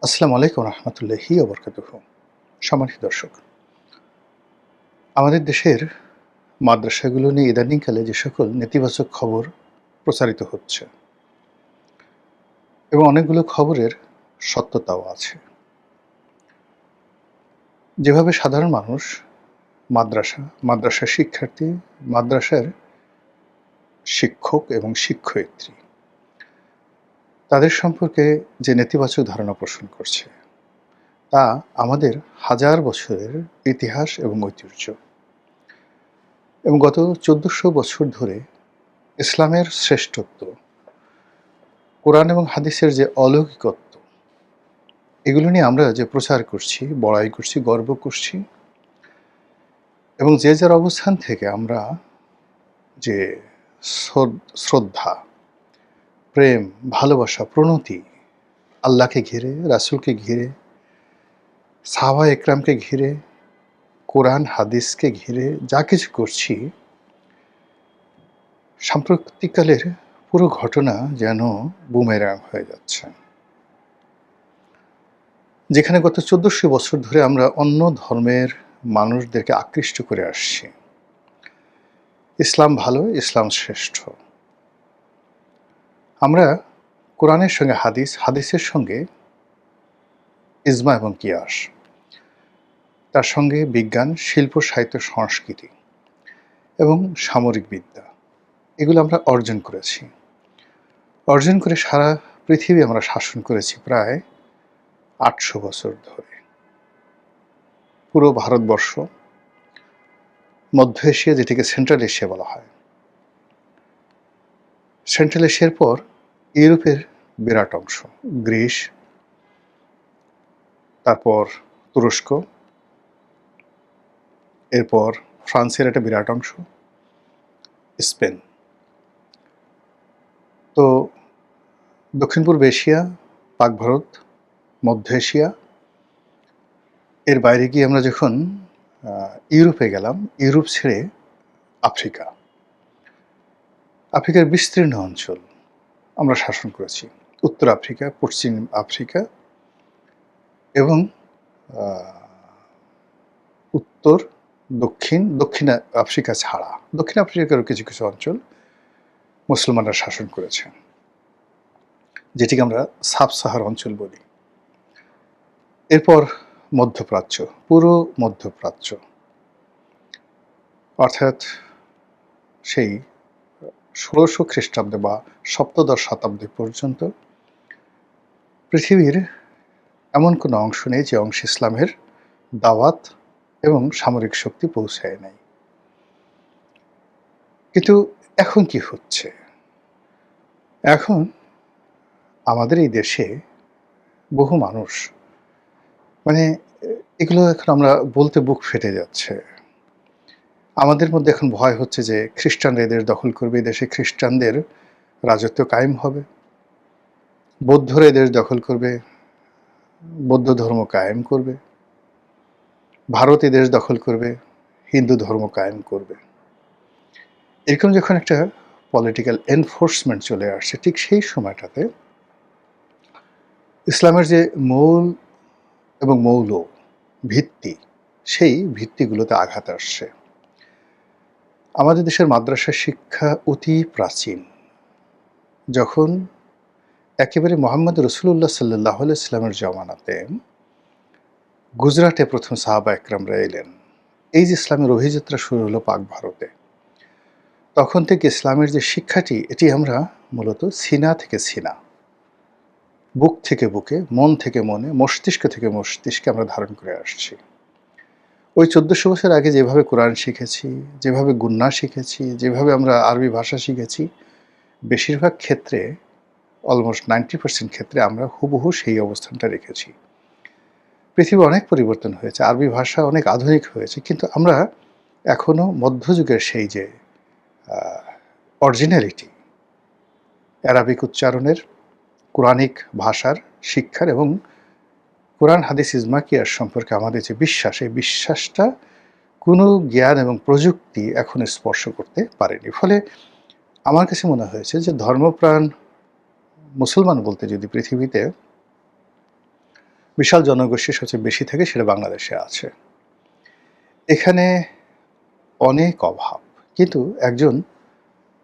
আসসালামু আলাইকুম রহমতুল্লাহি ওবরকাতুহু। সম্মানিত দর্শক, আমাদের দেশের মাদ্রাসাগুলো নিয়ে ইদানিংকালে যে সকল নেতিবাচক খবর প্রচারিত হচ্ছে এবং অনেকগুলো খবরের সত্যতাও আছে। যেভাবে সাধারণ মানুষ মাদ্রাসার শিক্ষার্থী, মাদ্রাসার শিক্ষক এবং শিক্ষয়িত্রী তাদের সম্পর্কে যে নেতিবাচক ধারণা পোষণ করছে, তা আমাদের হাজার বছরের ইতিহাস এবং ঐতিহ্য এবং গত ১৪০০ বছর ধরে ইসলামের শ্রেষ্ঠত্ব, কোরআন এবং হাদিসের যে অলৌকিকত্ব, এগুলো নিয়ে আমরা যে প্রচার করছি, বড়াই করছি, গর্ব করছি এবং যে যার অবস্থান থেকে আমরা যে শ্রদ্ধা, প্রেম, ভালোবাসা, প্রণতি আল্লাহকে ঘিরে, রাসূলকে ঘিরে, সাহাবায়ে একরামকে ঘিরে, কোরআন হাদিসকে ঘিরে যা কিছু করছি, সাম্প্রতিককালের পুরো ঘটনা যেন বুমেরাং হয়ে যাচ্ছে। যেখানে গত ১৪০০ বছর ধরে আমরা অন্য ধর্মের মানুষদেরকে আকৃষ্ট করে আসছি। ইসলাম ভালো, ইসলাম শ্রেষ্ঠ। আমরা কোরআনের সঙ্গে হাদিস, হাদিসের সঙ্গে ইজমা এবং কিয়াস, তার সঙ্গে বিজ্ঞান, শিল্প, সাহিত্য, সংস্কৃতি এবং সামরিক বিদ্যা, এগুলো আমরা অর্জন করেছি। অর্জন করে সারা পৃথিবী আমরা শাসন করেছি প্রায় ৮০০ বছর ধরে। পুরো ভারতবর্ষ, মধ্য এশিয়া, যেটিকে সেন্ট্রাল এশিয়া বলা হয়, সেন্ট্রাল এশিয়ার পর ইউরোপের বিরাট অংশ, গ্রিস, তারপর তুরস্ক, এরপর ফ্রান্সের একটা বিরাট অংশ, স্পেন। তো দক্ষিণ পূর্ব এশিয়া, পাক ভারত, মধ্য এশিয়া, এর বাইরে গিয়ে আমরা যখন ইউরোপে গেলাম, ইউরোপ ছেড়ে আফ্রিকা, আফ্রিকার বিস্তীর্ণ অঞ্চল আমরা শাসন করেছি। উত্তর আফ্রিকা, পশ্চিম আফ্রিকা এবং উত্তর, দক্ষিণ আফ্রিকা ছাড়া দক্ষিণ আফ্রিকারও কিছু কিছু অঞ্চল মুসলমানরা শাসন করেছে, যেটিকে আমরা সাব সাহারা অঞ্চল বলি। এরপর মধ্যপ্রাচ্য, পুরো মধ্যপ্রাচ্য, অর্থাৎ সেই ১৬০০ খ্রিস্টাব্দে বা সপ্তদশ শতাব্দী পর্যন্ত পৃথিবীর এমন কোনো অংশ নেই যে অংশে ইসলামের দাওয়াত এবং সামরিক শক্তি পৌঁছায় নাই। কিন্তু এখন কি হচ্ছে? এখন আমাদের এই দেশে বহু মানুষ, মানে এগুলো এখন আমরা বলতে বুক ফেটে যাচ্ছে। আমাদের মধ্যে এখন ভয় হচ্ছে যে খ্রিস্টানরা এদেশ দখল করবে, এদেশে খ্রিস্টানদের রাজত্ব কায়েম হবে। বৌদ্ধরা এদেশ দখল করবে, বৌদ্ধ ধর্ম কায়েম করবে। ভারত এদেশ দখল করবে, হিন্দু ধর্ম কায়েম করবে। এরকম যখন একটা পলিটিক্যাল এনফোর্সমেন্ট চলে আসছে, ঠিক সেই সময়টাতে ইসলামের যে মূল এবং মৌল ভিত্তি, সেই ভিত্তিগুলোতে আঘাত আসছে। আমাদের দেশের মাদ্রাসা শিক্ষা অতি প্রাচীন। যখন একেবারে মোহাম্মদ রসুল্লাহ সাল্লাহ ইসলামের জমানাতে গুজরাটে প্রথম সাহাবা একরামরা এলেন, এই যে ইসলামের অভিযাত্রা শুরু হলো পাক ভারতে, তখন থেকে ইসলামের যে শিক্ষাটি, এটি আমরা মূলত সিনা থেকে সিনা, বুক থেকে বুকে, মন থেকে মনে, মস্তিষ্ক থেকে মস্তিষ্কে আমরা ধারণ করে আসছি। ওই ১৪০০ বছর আগে যেভাবে কোরআন শিখেছি, যেভাবে গুন্না শিখেছি, যেভাবে আমরা আরবি ভাষা শিখেছি, বেশিরভাগ ক্ষেত্রে, অলমোস্ট 90% ক্ষেত্রে আমরা হুবহু সেই অবস্থানটা রেখেছি। পৃথিবী অনেক পরিবর্তন হয়েছে, আরবি ভাষা অনেক আধুনিক হয়েছে, কিন্তু আমরা এখনও মধ্যযুগের সেই যে অরিজিনালিটি, অ্যারাবিক উচ্চারণের, কোরআনিক ভাষার শিক্ষার এবং কোরআন হাদিস ইজমা কিয়াস সম্পর্কে আমাদের যে বিশ্বাস, এই বিশ্বাসটা কোনো জ্ঞান এবং প্রযুক্তি এখন স্পর্শ করতে পারেনি। ফলে আমার কাছে মনে হয়েছে যে ধর্মপ্রাণ মুসলমান বলতে যদি পৃথিবীতে বিশাল জনগোষ্ঠী সবচেয়ে বেশি থাকে সেটা বাংলাদেশে আছে। এখানে অনেক অভাব। কিন্তু একজন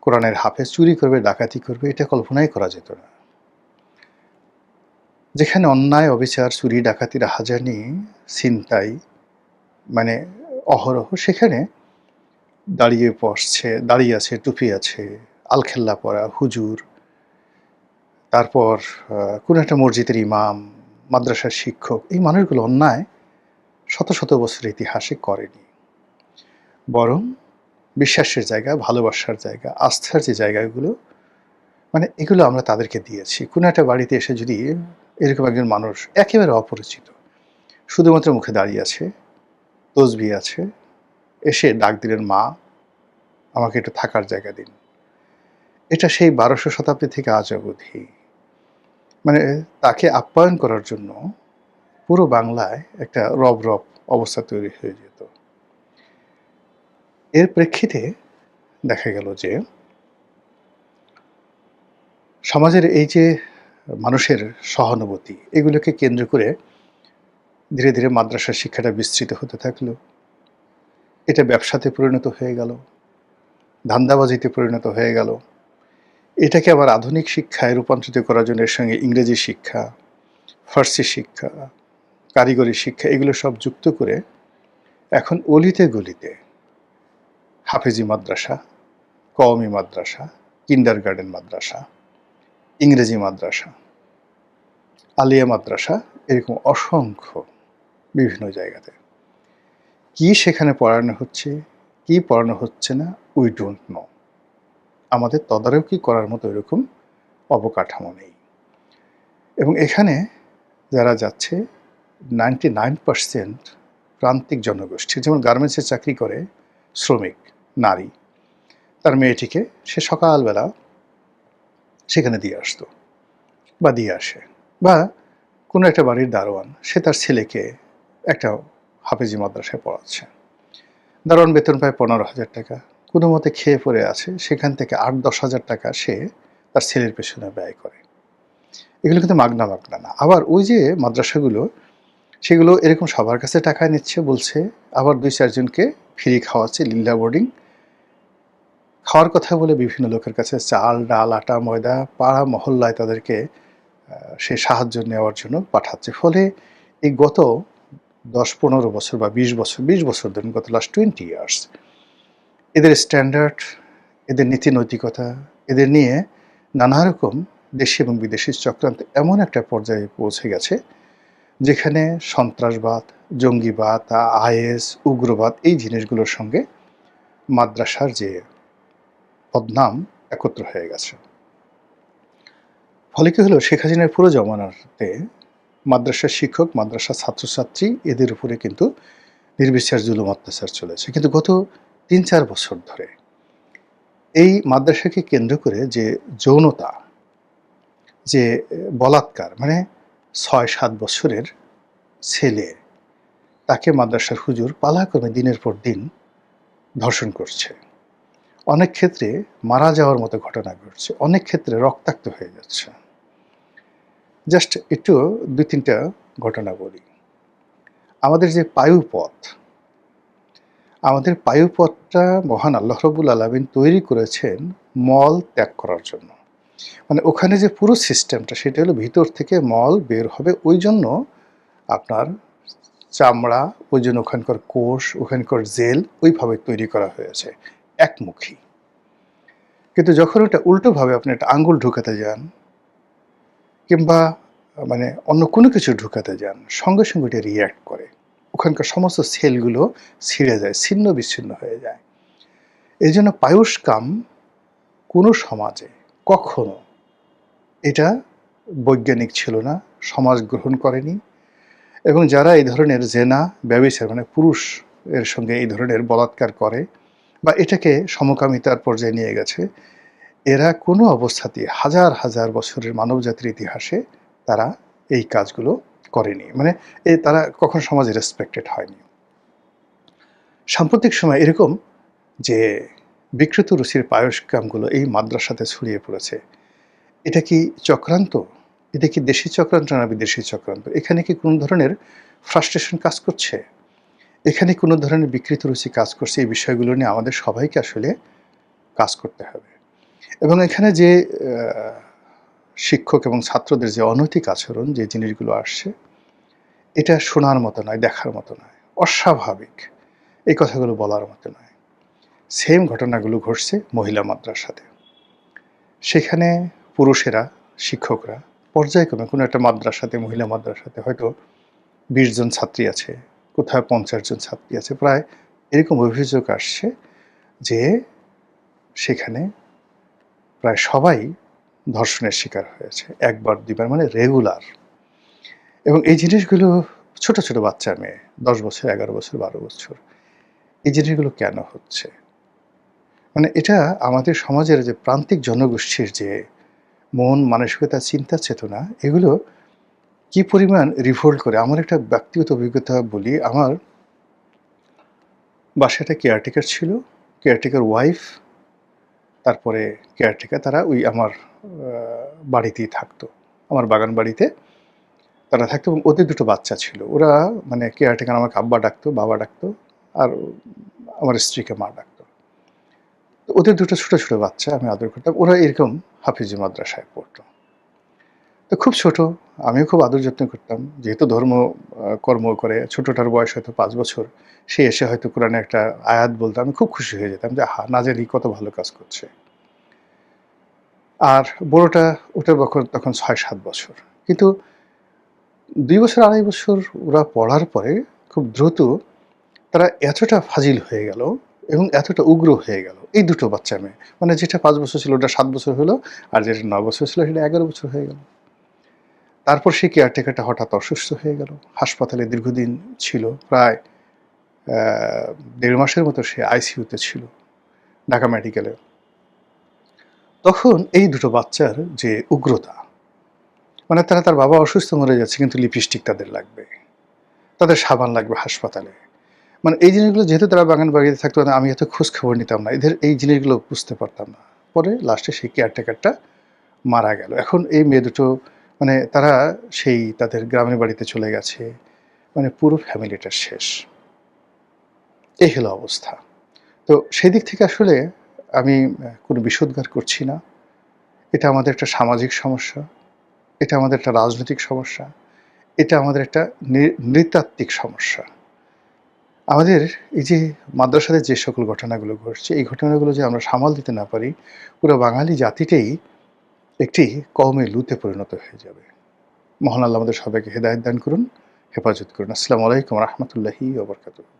কোরআনের হাফেজ চুরি করবে, ডাকাতি করবে এটা কল্পনাই করা যেত না। যেখানে অন্যায়, অবিচার, চুরি, ডাকাতি, রাহাজানি, ছিনতাই মানে অহরহ, সেখানে দাঁড়িয়ে আছে, টুপি আছে, আলখেল্লা পরা হুজুর, তারপর কোনো একটা মসজিদের ইমাম, মাদ্রাসার শিক্ষক, এই মানুষগুলো অন্যায় শত শত বছরের ইতিহাসে করেনি। বরং বিশ্বাসের জায়গা, ভালোবাসার জায়গা, আস্থার যে জায়গাগুলো এগুলো আমরা তাদেরকে দিয়েছি। কোনো একটা বাড়িতে এসে যদি এরকম একজন মানুষ একেবারে অপরিচিত শুধুমাত্র মুখে দাঁড়িয়ে আছে, তসবিহ আছে, এসে ডাক দিলেন, মা আমাকে একটু থাকার জায়গা দিন, এটা সেই 1200 শতাব্দী থেকে আজ অবধি তাকে আপ্যায়ন করার জন্য পুরো বাংলায় একটা রব রব অবস্থা তৈরি হয়ে যেত। এর প্রেক্ষিতে দেখা গেল যে সমাজের এই যে মানুষের সহানুভূতি, এগুলোকে কেন্দ্র করে ধীরে ধীরে মাদ্রাসার শিক্ষাটা বিস্তৃত হতে থাকলো। এটা ব্যবসাতে পরিণত হয়ে গেল, ধান্দাবাজিতে পরিণত হয়ে গেল। এটাকে আবার আধুনিক শিক্ষায় রূপান্তরিত করার জন্য এর সঙ্গে ইংরেজি শিক্ষা, ফার্সি শিক্ষা, কারিগরি শিক্ষা এগুলো সব যুক্ত করে এখন অলিতে গলিতে হাফেজি মাদ্রাসা, কওমি মাদ্রাসা, কিন্ডারগার্টেন মাদ্রাসা, ইংরেজি মাদ্রাসা, আলিয়া মাদ্রাসা, এরকম অসংখ্য বিভিন্ন জায়গাতে। কি সেখানে পড়ানো হচ্ছে, কি পড়ানো হচ্ছে না, উই ডোন্ট নো। আমাদের তদারকি করার মতো এরকম অবকাঠামো নেই। এবং এখানে যারা যাচ্ছে 99% প্রান্তিক জনগোষ্ঠী, যেমন গার্মেন্টসে চাকরি করে শ্রমিক নারী, তার মেয়েটিকে সে সকালবেলা সেখানে দিয়ে আসতো বা দিয়ে আসে, বা কোনো একটা বাড়ির দারোয়ান, সে তার ছেলেকে একটা হাফেজি মাদ্রাসায় পড়াচ্ছে। দারোয়ান বেতন পায় 15,000 টাকা, কোনো মতে খেয়ে পড়ে আছে, সেখান থেকে 8-10 হাজার টাকা সে তার ছেলের পেছনে ব্যয় করে। এগুলো কিন্তু মাগনা না। আবার ওই যে মাদ্রাসাগুলো, সেগুলো এরকম সবার কাছে টাকা নিচ্ছে বলছে, আবার 2-4 জনকে ফ্রি খাওয়াচ্ছে, লিল্লা বোর্ডিং খাওয়ার কথা বলে বিভিন্ন লোকের কাছে চাল, ডাল, আটা, ময়দা পাড়া মহল্লায় তাদেরকে সে সাহায্য নেওয়ার জন্য পাঠাচ্ছে। ফলে এই গত 10-15 বছর বা 20 বছর ধরুন, গত লাস্ট 20 ইয়ার্স, এদের স্ট্যান্ডার্ড, এদের নীতি নৈতিকতা, এদের নিয়ে নানা রকম দেশি এবং বিদেশি চক্রান্ত এমন একটা পর্যায়ে পৌঁছে গেছে যেখানে সন্ত্রাসবাদ, জঙ্গিবাদ, আইএস, উগ্রবাদ এই জিনিসগুলোর সঙ্গে মাদ্রাসার যে বদনাম একত্র হয়ে গেছে। ফলে কি হলো, শেখ হাসিনার পুরো জমানাতে মাদ্রাসার শিক্ষক, মাদ্রাসার ছাত্রছাত্রী এদের উপরে কিন্তু নির্বিচার জুলুম অত্যাচার চলেছে। কিন্তু গত 3-4 বছর ধরে এই মাদ্রাসাকে কেন্দ্র করে যে যৌনতা, যে বলাৎকার, 6-7 বছরের ছেলে, তাকে মাদ্রাসার হুজুর পালাক্রমে দিনের পর দিন ধর্ষণ করছে। অনেক ক্ষেত্রে মারা যাওয়ার মতো ঘটনা ঘটছে, অনেক ক্ষেত্রে রক্তাক্ত হয়ে যাচ্ছে। জাস্ট একটু 2-3টা ঘটনা বলি। আমাদের যে পায়ুপথটা মহান আল্লাহ রাব্বুল আলামিন তৈরি করেছেন মল ত্যাগ করার জন্য। ওখানে যে পুরো সিস্টেমটা, সেটা হলো ভিতর থেকে মল বের হবে, ওই জন্য আপনার চামড়া, ওই জন্য ওখানকার কোষ, ওখানকার জেল ওইভাবে তৈরি করা হয়েছে, একমুখী। কিন্তু যখন ওটা উল্টোভাবে আপনি একটা আঙ্গুল ঢুকাতে যান কিংবা অন্য কোনো কিছু ঢুকাতে যান, সঙ্গে সঙ্গে এটা রিয়্যাক্ট করে, ওখানকার সমস্ত সেলগুলো ছিঁড়ে যায়, ছিন্ন বিচ্ছিন্ন হয়ে যায়। এই জন্য পায়ুষ্কাম কোনো সমাজে কখনো এটা বৈজ্ঞানিক ছিল না, সমাজ গ্রহণ করেনি। এবং যারা এই ধরনের জেনা, ব্যভিচার পুরুষ এর সঙ্গে এই ধরনের বলাৎকার করে বা এটাকে সমকামিতার পর্যায়ে নিয়ে গেছে, এরা কোনো অবস্থাতেই হাজার হাজার বছরের মানবজাতির ইতিহাসে তারা এই কাজগুলো করেনি। তারা কখনো সমাজে রেসপেক্টেড হয়নি। সাম্প্রতিক সময় এরকম যে বিকৃত রুচির পায়সকামগুলো এই মাদ্রাসাতে ছড়িয়ে পড়েছে, এটা কি চক্রান্ত এটা কি দেশি চক্রান্ত না বিদেশি চক্রান্ত? এখানে কি কোনো ধরনের ফ্রাস্ট্রেশন কাজ করছে? এখানে কোনো ধরনের বিকৃত রুচি কাজ করছে? এই বিষয়গুলো নিয়ে আমাদের সবাইকে আসলে কাজ করতে হবে। এবং এখানে যে শিক্ষক এবং ছাত্রদের যে অনৈতিক আচরণ, যে জিনিসগুলো আসছে, এটা শোনার মতো নয়, দেখার মতো নয়। অস্বাভাবিক। এই কথাগুলো বলার মতো নয়। সেম ঘটনাগুলো ঘটছে মহিলা মাদ্রাসাতে। সেখানে পুরুষেরা, শিক্ষকরা পর্যায়ক্রমে কোনো একটা মাদ্রাসাতে, মহিলা মাদ্রাসাতে হয়তো ২০ জন ছাত্রী আছে, কোথাও ৫০ জন ছাত্রী আছে। প্রায় এরকম অভিযোগ আসছে যে সেখানে প্রায় সবাই ধর্ষণের শিকার হয়েছে। ১ বার ২ বার মানে রেগুলার। এবং এই জিনিসগুলো ছোট, ছোট বাচ্চা মেয়ে ১০ বছর, ১১ বছর, ১২ বছর। এই জিনিসগুলো কেন হচ্ছে? মানে এটা আমাদের সমাজের যে প্রান্তিক জনগোষ্ঠীর যে মন, মানসিকতা, চিন্তা চেতনা, এগুলো কি পরিমাণ রিভোল্ট করে। আমার একটা ব্যক্তিগত অভিজ্ঞতা বলি। আমার বাসায় একটা কেয়ারটেকার ছিল। কেয়ারটেকার ওয়াইফ, তারপরে কেয়ারটেকার, তারা ওই আমার বাড়িতেই থাকতো। আমার বাগান বাড়িতে তারা থাকতো এবং ওদের ২ টো বাচ্চা ছিল। ওরা মানে কেয়ারটেকার আমাকে আব্বা ডাকতো, বাবা ডাকতো, আর আমার স্ত্রীকে মা ডাকতো। তো ওদের ২ টো ছোট, ছোট বাচ্চা আমি আদর করতাম। ওরা এরকম হাফিজি মাদ্রাসায় পড়তো। তো খুব ছোট, আমিও খুব আদর যত্ন করতাম। যেহেতু ধর্ম কর্ম করে, ছোটটার বয়স হয়তো ৫ বছর। সে এসে হয়তো কোরআনের একটা আয়াত বলতো, আমি খুব খুশি হয়ে যেতাম যে, আহা! না জানি কত ভালো কাজ করছে। আর বড়টা, ওটার তখন ৬-৭ বছর। কিন্তু ২ বছর, ২.৫ বছর ওরা পড়ার পরে খুব দ্রুত তারা এতটা ফাজিল হয়ে গেল এবং এতটা উগ্র হয়ে গেল। এই ২ টো বাচ্চা মেয়ে। মানে যেটা ৫ বছর ছিল ওটা ৭ বছর হলো, আর যেটা ৯ বছর ছিল সেটা ১১ বছর হয়ে গেল। তারপর সেই কেয়ারটেকারটা হঠাৎ অসুস্থ হয়ে গেল। হাসপাতালে দীর্ঘদিন ছিল। প্রায় ১.৫ মাসের মতো সে আইসিইউতে ছিল, ঢাকা মেডিকেলে। তখন এই ২ টো বাচ্চার যে উগ্রতা, মানে তার বাবা অসুস্থ, মরে যাচ্ছে, কিন্তু লিপস্টিক তাদের লাগবে। তাদের সাবান লাগবে হাসপাতালে। মানে এই জিনিসগুলো যেহেতু তারা বাগান বাড়িতে থাকতো না, আমি এত খোঁজ খবর নিতাম না। এদের এই জিনিসগুলো বুঝতে পারতাম না। পরে লাস্টে সেই কেয়ারটেকারটা মারা গেল। এখন এই মেয়ে দুটো মানে তারা সেই তাদের গ্রামের বাড়িতে চলে গেছে। মানে পুরো ফ্যামিলিটা শেষ। এই হলো অবস্থা। তো সেদিক থেকে আসলে আমি কোনো বিষোদ্গার করছি না। এটা আমাদের একটা সামাজিক সমস্যা। এটা আমাদের একটা রাজনৈতিক সমস্যা। এটা আমাদের একটা নৃতাত্ত্বিক সমস্যা। আমাদের এই যে মাদ্রাসাতে যে সকল ঘটনাগুলো ঘটছে, এই ঘটনাগুলো যে আমরা সামাল দিতে না পারি, পুরো বাঙালি জাতিটাই একটি কওমে লুতে পরিণত হয়ে যাবে। মহান আল্লাহ আমাদের সবাইকে হেদায়েত দান করুন, হেফাজত করুন। আসসালামু আলাইকুম ওয়া রাহমাতুল্লাহি ওয়া বারাকাতুহু।